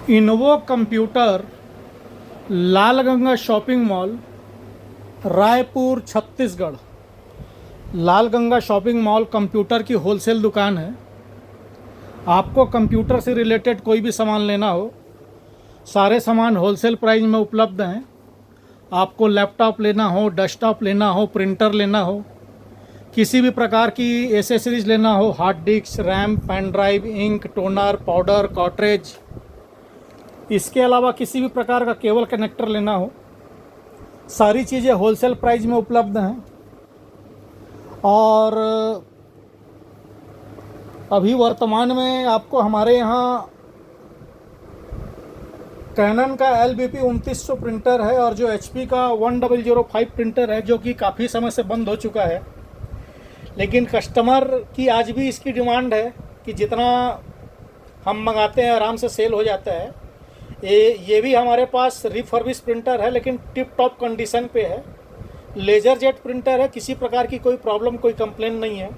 इनवो computer, Lalganga shopping mall, Raipur Chhattisgarh. Lalganga shopping mall computer की wholesale दुकान है। आपको कंप्यूटर से रिलेटेड कोई भी सामान लेना हो, सारे सामान होलसेल प्राइस में उपलब्ध हैं। आपको लैपटॉप लेना हो, डेस्कटॉप लेना हो, प्रिंटर लेना हो, किसी भी प्रकार की एसेसरीज लेना हो, hard disk, RAM, pen drive, ink, toner, powder, cartridge, इसके अलावा किसी भी प्रकार का केबल कनेक्टर लेना हो, सारी चीज़ें होलसेल प्राइस में उपलब्ध हैं। और अभी वर्तमान में आपको हमारे यहाँ कैनन का LBP 2900 प्रिंटर है और जो HP का 1005 प्रिंटर है, जो कि काफ़ी समय से बंद हो चुका है, लेकिन कस्टमर की आज भी इसकी डिमांड है कि जितना हम मंगाते हैं आराम से सेल हो जाता है। ये भी हमारे पास रिफर्बिश प्रिंटर है, लेकिन टिप टॉप कंडीशन पे है। लेज़र जेट प्रिंटर है, किसी प्रकार की कोई प्रॉब्लम, कोई कंप्लेन नहीं है।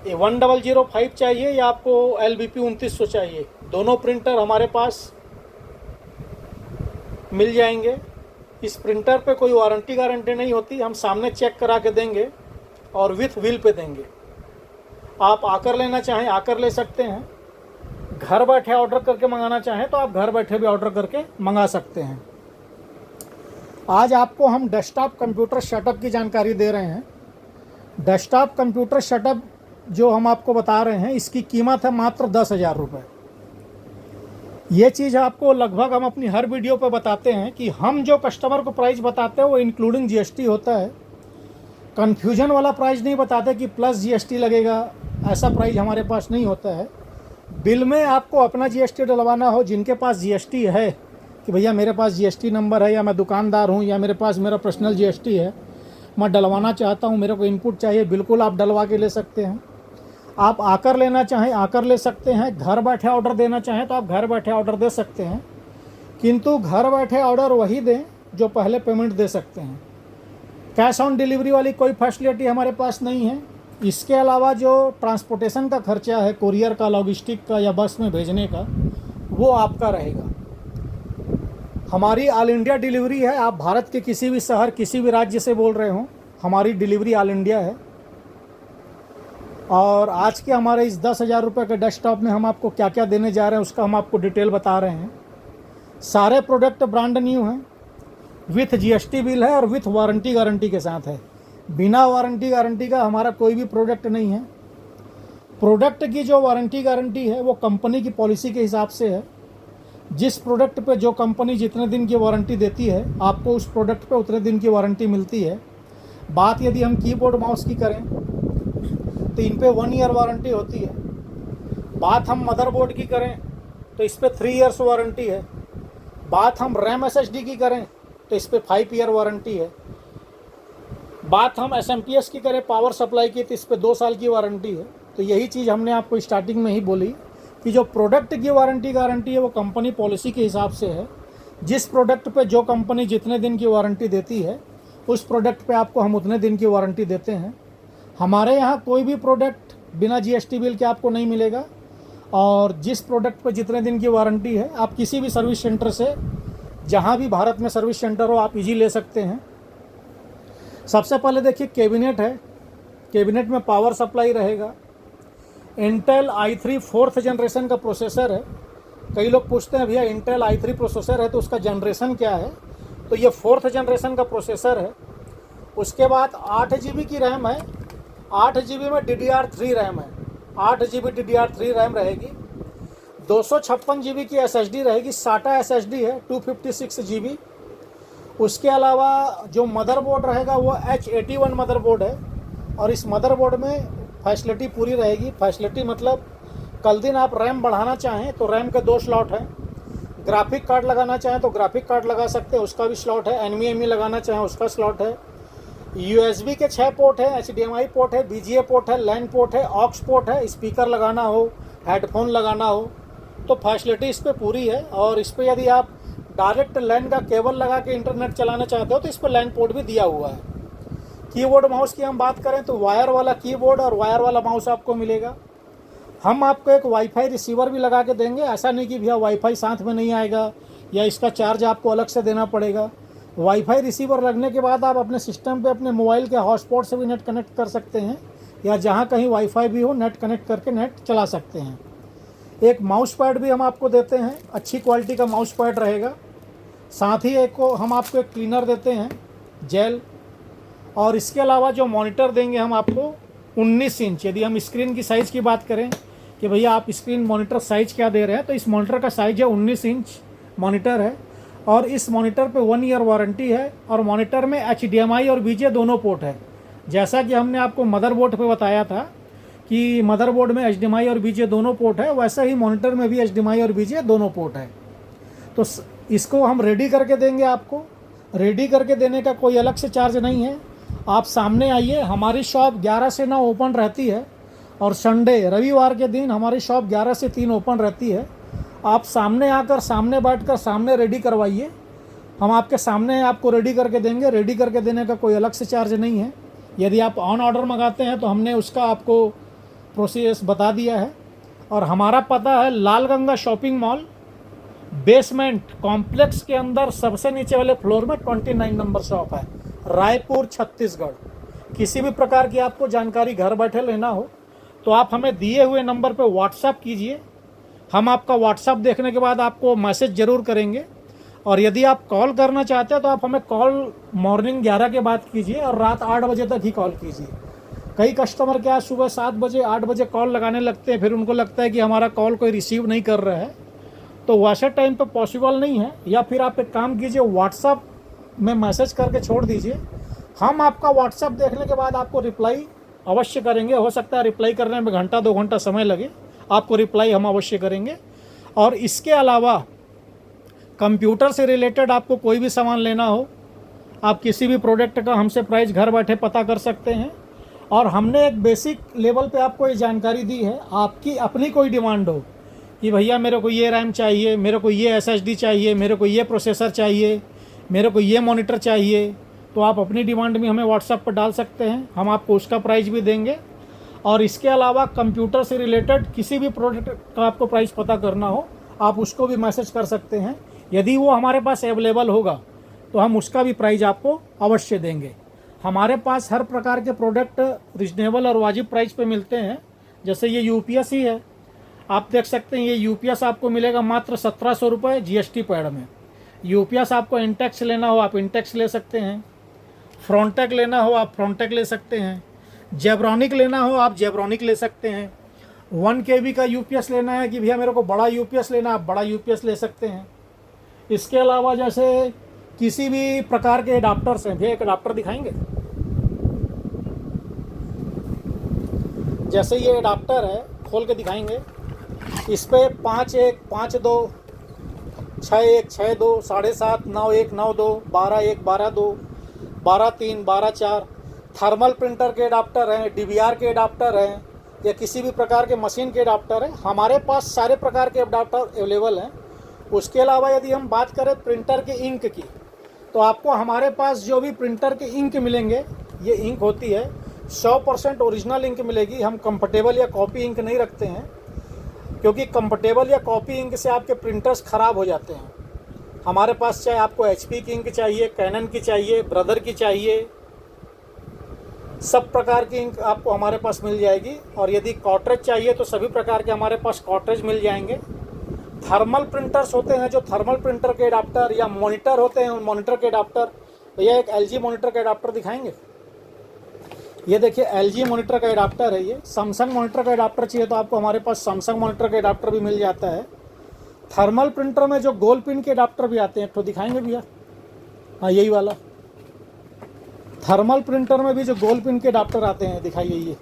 ये 1005 चाहिए या आपको LBP 2900 चाहिए, दोनों प्रिंटर हमारे पास मिल जाएंगे। इस प्रिंटर पे कोई वारंटी गारंटी नहीं होती, हम सामने चेक करा के देंगे और विथ बिल पे देंगे। आप आकर लेना चाहें आकर ले सकते हैं, घर बैठे ऑर्डर करके मंगाना चाहें तो आप घर बैठे भी ऑर्डर करके मंगा सकते हैं। आज आपको हम डेस्कटॉप कंप्यूटर सेटअप की जानकारी दे रहे हैं। डेस्कटॉप कंप्यूटर सेटअप जो हम आपको बता रहे हैं, इसकी कीमत है मात्र 10,000 रुपये। ये चीज़ आपको लगभग हम अपनी हर वीडियो पर बताते हैं कि हम जो कस्टमर को प्राइस बताते हैं वो इंक्लूडिंग GST होता है। कन्फ्यूजन वाला प्राइस नहीं बताते कि प्लस GST लगेगा, ऐसा प्राइस हमारे पास नहीं होता है। बिल में आपको अपना GST डलवाना हो, जिनके पास GST है कि भैया मेरे पास GST नंबर है, या मैं दुकानदार हूँ, या मेरे पास मेरा पर्सनल GST है, मैं डलवाना चाहता हूँ, मेरे को इनपुट चाहिए, बिल्कुल आप डलवा के ले सकते हैं। आप आकर लेना चाहें आकर ले सकते हैं, घर बैठे ऑर्डर देना चाहें तो आप घर बैठे ऑर्डर दे सकते हैं, किंतु घर बैठे ऑर्डर वही दें जो पहले पेमेंट दे सकते हैं। कैश ऑन डिलीवरी वाली कोई फैसिलिटी हमारे पास नहीं है। इसके अलावा जो ट्रांसपोर्टेशन का खर्चा है, कुरियर का, लॉजिस्टिक का या बस में भेजने का, वो आपका रहेगा। हमारी ऑल इंडिया डिलीवरी है। आप भारत के किसी भी शहर, किसी भी राज्य से बोल रहे हों, हमारी डिलीवरी ऑल इंडिया है। और आज के हमारे इस 10,000 रुपये के डेस्कटॉप में हम आपको क्या क्या देने जा रहे हैं उसका हम आपको डिटेल बता रहे हैं। सारे प्रोडक्ट ब्रांड न्यू हैं, विथ GST बिल है और विथ वारंटी गारंटी के साथ है। बिना वारंटी गारंटी का हमारा कोई भी प्रोडक्ट नहीं है। प्रोडक्ट की जो वारंटी गारंटी है वो कंपनी की पॉलिसी के हिसाब से है। जिस प्रोडक्ट पे जो कंपनी जितने दिन की वारंटी देती है, आपको उस प्रोडक्ट पे उतने दिन की वारंटी मिलती है। बात यदि हम कीबोर्ड माउस की करें तो इन पे 1 ईयर वारंटी होती है। बात हम मदरबोर्ड की करें तो इस पे 3 ईयर्स वारंटी है। बात हम रैम SSD की करें तो इस पे 5 ईयर वारंटी है। बात हम SMPS की करें, पावर सप्लाई की, तो इस पे 2 साल की वारंटी है। तो यही चीज़ हमने आपको स्टार्टिंग में ही बोली कि जो प्रोडक्ट की वारंटी गारंटी है वो कंपनी पॉलिसी के हिसाब से है। जिस प्रोडक्ट पे जो कंपनी जितने दिन की वारंटी देती है, उस प्रोडक्ट पे आपको हम उतने दिन की वारंटी देते हैं। हमारे यहाँ कोई भी प्रोडक्ट बिना GST बिल के आपको नहीं मिलेगा। और जिस प्रोडक्ट पे जितने दिन की वारंटी है, आप किसी भी सर्विस सेंटर से, जहाँ भी भारत में सर्विस सेंटर हो, आप इजी ले सकते हैं। सबसे पहले देखिए कैबिनेट है। कैबिनेट में पावर सप्लाई रहेगा। इंटेल i3 4th जनरेशन का प्रोसेसर है। कई लोग पूछते हैं भैया इंटेल i3 प्रोसेसर है तो उसका जनरेशन क्या है, तो ये 4th जनरेशन का प्रोसेसर है। उसके बाद 8 GB की रैम है। 8 GB में DDR3 रैम है। 8 GB DDR3 रैम रहेगी। 256 GB की SSD रहेगी। SATA SSD है 256 GB। उसके अलावा जो मदरबोर्ड रहेगा वो H81 मदरबोर्ड है। और इस मदरबोर्ड में फैसिलिटी पूरी रहेगी। फैसिलिटी मतलब कल दिन आप रैम बढ़ाना चाहें तो रैम के 2 स्लॉट हैं। ग्राफिक कार्ड लगाना चाहें तो ग्राफिक कार्ड लगा सकते हैं, उसका भी स्लॉट है। NVMe लगाना चाहें उसका स्लॉट है। USB के 6 पोर्ट है, HDMI पोर्ट है, BGA पोर्ट है, LAN पोर्ट है, ऑक्स पोर्ट है। स्पीकर लगाना हो, हेडफोन लगाना हो तो फैसिलिटी इस पर पूरी है। और इस पर यदि आप डायरेक्ट LAN का केबल लगा के इंटरनेट चलाना चाहते हो तो इस पर LAN पोर्ट भी दिया हुआ है। कीबोर्ड माउस की हम बात करें तो वायर वाला कीबोर्ड और वायर वाला माउस आपको मिलेगा। हम आपको एक वाईफाई रिसीवर भी लगा के देंगे, ऐसा नहीं कि भैया वाईफाई साथ में नहीं आएगा या इसका चार्ज आपको अलग से देना पड़ेगा। वाईफाई रिसीवर लगने के बाद आप अपने सिस्टम पे अपने मोबाइल के हॉटस्पॉट से भी नेट कनेक्ट कर सकते हैं, या जहाँ कहीं वाईफाई भी हो नेट कनेक्ट करके नेट चला सकते हैं। एक माउस पैड भी हम आपको देते हैं, अच्छी क्वालिटी का माउस पैड रहेगा। साथ ही हम आपको एक क्लीनर देते हैं जेल। और इसके अलावा जो मॉनिटर देंगे हम आपको 19 इंच, यदि हम स्क्रीन की साइज़ की बात करें कि भैया आप स्क्रीन मॉनिटर साइज़ क्या दे रहे हैं, तो इस मॉनिटर का साइज़ है 19 इंच मॉनिटर है। और इस मॉनिटर पे 1 ईयर वारंटी है। और मॉनिटर में HDMI और VGA दोनों पोर्ट है। जैसा कि हमने आपको मदरबोर्ड पे बताया था कि मदरबोर्ड में HDMI और VGA दोनों पोर्ट है, वैसा ही मॉनिटर में भी HDMI और VGA दोनों पोर्ट है। तो इसको हम रेडी करके देंगे आपको। रेडी करके देने का कोई अलग से चार्ज नहीं है। आप सामने आइए, हमारी शॉप 11 से 9 ओपन रहती है और संडे रविवार के दिन हमारी शॉप 11 से 3 ओपन रहती है। आप सामने आकर सामने बैठकर सामने रेडी करवाइए, हम आपके सामने आपको रेडी करके देंगे। रेडी करके देने का कोई अलग से चार्ज नहीं है। यदि आप ऑन ऑर्डर मंगाते हैं तो हमने उसका आपको प्रोसेस बता दिया है। और हमारा पता है Lalganga shopping mall basement complex के अंदर सबसे नीचे वाले फ्लोर में 29 नंबर शॉप है, रायपुर छत्तीसगढ़। किसी भी प्रकार की आपको जानकारी घर बैठे लेना हो तो आप हमें दिए हुए नंबर पर व्हाट्सएप कीजिए। हम आपका व्हाट्सएप देखने के बाद आपको मैसेज ज़रूर करेंगे। और यदि आप कॉल करना चाहते हैं तो आप हमें कॉल मॉर्निंग 11 के बाद कीजिए और रात 8 बजे तक ही कॉल कीजिए। कई कस्टमर क्या सुबह 7 बजे 8 बजे कॉल लगाने लगते हैं, फिर उनको लगता है कि हमारा कॉल कोई रिसीव नहीं कर रहा है, तो वैसे टाइम पे पॉसिबल नहीं है। या फिर आप एक काम कीजिए, व्हाट्सएप में मैसेज करके छोड़ दीजिए। हम आपका व्हाट्सएप देखने के बाद आपको रिप्लाई अवश्य करेंगे। हो सकता है रिप्लाई करने में घंटा 2 घंटा समय लगे, आपको रिप्लाई हम अवश्य करेंगे। और इसके अलावा कंप्यूटर से रिलेटेड आपको कोई भी सामान लेना हो, आप किसी भी प्रोडक्ट का हमसे प्राइस घर बैठे पता कर सकते हैं। और हमने एक बेसिक लेवल पे आपको ये जानकारी दी है। आपकी अपनी कोई डिमांड हो कि भैया मेरे को ये रैम चाहिए, मेरे को ये SSD चाहिए, मेरे को ये प्रोसेसर चाहिए, मेरे को ये मॉनिटर चाहिए, तो आप अपनी डिमांड में हमें व्हाट्सएप पर डाल सकते हैं, हम आपको उसका प्राइस भी देंगे। और इसके अलावा कंप्यूटर से रिलेटेड किसी भी प्रोडक्ट का आपको प्राइस पता करना हो, आप उसको भी मैसेज कर सकते हैं। यदि वो हमारे पास अवेलेबल होगा तो हम उसका भी प्राइस आपको अवश्य देंगे। हमारे पास हर प्रकार के प्रोडक्ट रिजनेबल और वाजिब प्राइस पे मिलते हैं। जैसे ये UPS ही है, आप देख सकते हैं, ये UPS आपको मिलेगा मात्र 1700 रुपये GST पैड में। UPS आपको इंटेक्स लेना हो आप इंटेक्स ले सकते हैं, फ्रॉन्टेक लेना हो आप फ्रॉन्टेक ले सकते हैं, जेब्रॉनिक लेना हो आप जेब्रॉनिक ले सकते हैं। 1 KB का UPS लेना है कि भैया मेरे को बड़ा UPS लेना, आप बड़ा UPS ले सकते हैं। इसके अलावा जैसे किसी भी प्रकार के अडाप्टर्स हैं, भैया एक अडाप्टर दिखाएंगे। जैसे ये अडाप्टर है, खोल के दिखाएंगे। इस पर 5-1, 5-2, 6-1, 6-2, 7.5, 9-1, 9-2, 12-1, 12-2, 12-3, 12-4 थर्मल प्रिंटर के अडाप्टर हैं, DVR के अडाप्टर हैं, या किसी भी प्रकार के मशीन के अडाप्टर हैं। हमारे पास सारे प्रकार के अडाप्टर अवेलेबल हैं। उसके अलावा यदि हम बात करें प्रिंटर के इंक की, तो आपको हमारे पास जो भी प्रिंटर के इंक मिलेंगे, ये इंक होती है 100% ओरिजिनल इंक मिलेगी। हम कंफर्टेबल या कॉपी इंक नहीं रखते हैं, क्योंकि कंफर्टेबल या कॉपी इंक से आपके प्रिंटर्स ख़राब हो जाते हैं। हमारे पास चाहे आपको HP की इंक चाहिए, कैनन की चाहिए, ब्रदर की चाहिए, सब प्रकार की इंक आपको हमारे पास मिल जाएगी। और यदि कॉर्ट्रेज चाहिए तो सभी प्रकार के हमारे पास कॉर्ट्रेज मिल जाएंगे। थर्मल प्रिंटर्स होते हैं जो थर्मल प्रिंटर के अडाप्टर, या मॉनिटर होते हैं मॉनिटर के अडाप्टर। भैया एक LG मॉनिटर का अडाप्टर दिखाएंगे। ये देखिए LG मॉनिटर का अडाप्टर है। ये सैमसंग मॉनिटर का अडाप्टर चाहिए तो आपको हमारे पास सैमसंग मॉनिटर का अडाप्टर भी मिल जाता है। थर्मल प्रिंटर में जो गोल पिन के अडाप्टर भी आते हैं, तो दिखाएंगे भैया। हाँ, यही वाला थर्मल प्रिंटर में भी जो गोल पिन के अडाप्टर आते हैं, दिखाइए। ये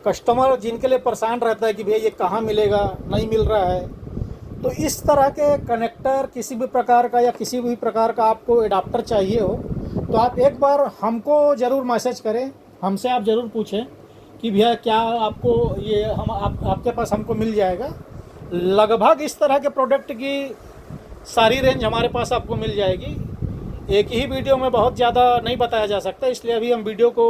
कस्टमर जिनके लिए परेशान रहता है कि भैया ये कहाँ मिलेगा, नहीं मिल रहा है, तो इस तरह के कनेक्टर किसी भी प्रकार का या किसी भी प्रकार का आपको अडाप्टर चाहिए हो तो आप एक बार हमको ज़रूर मैसेज करें, हमसे आप ज़रूर पूछें कि भैया क्या आपको ये आपके पास हमको मिल जाएगा। लगभग इस तरह के प्रोडक्ट की सारी रेंज हमारे पास आपको मिल जाएगी। एक ही वीडियो में बहुत ज़्यादा नहीं बताया जा सकता, इसलिए अभी हम वीडियो को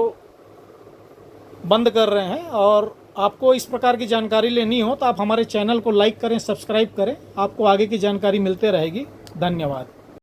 बंद कर रहे हैं। और आपको इस प्रकार की जानकारी लेनी हो तो आप हमारे चैनल को लाइक करें, सब्सक्राइब करें, आपको आगे की जानकारी मिलते रहेगी। धन्यवाद।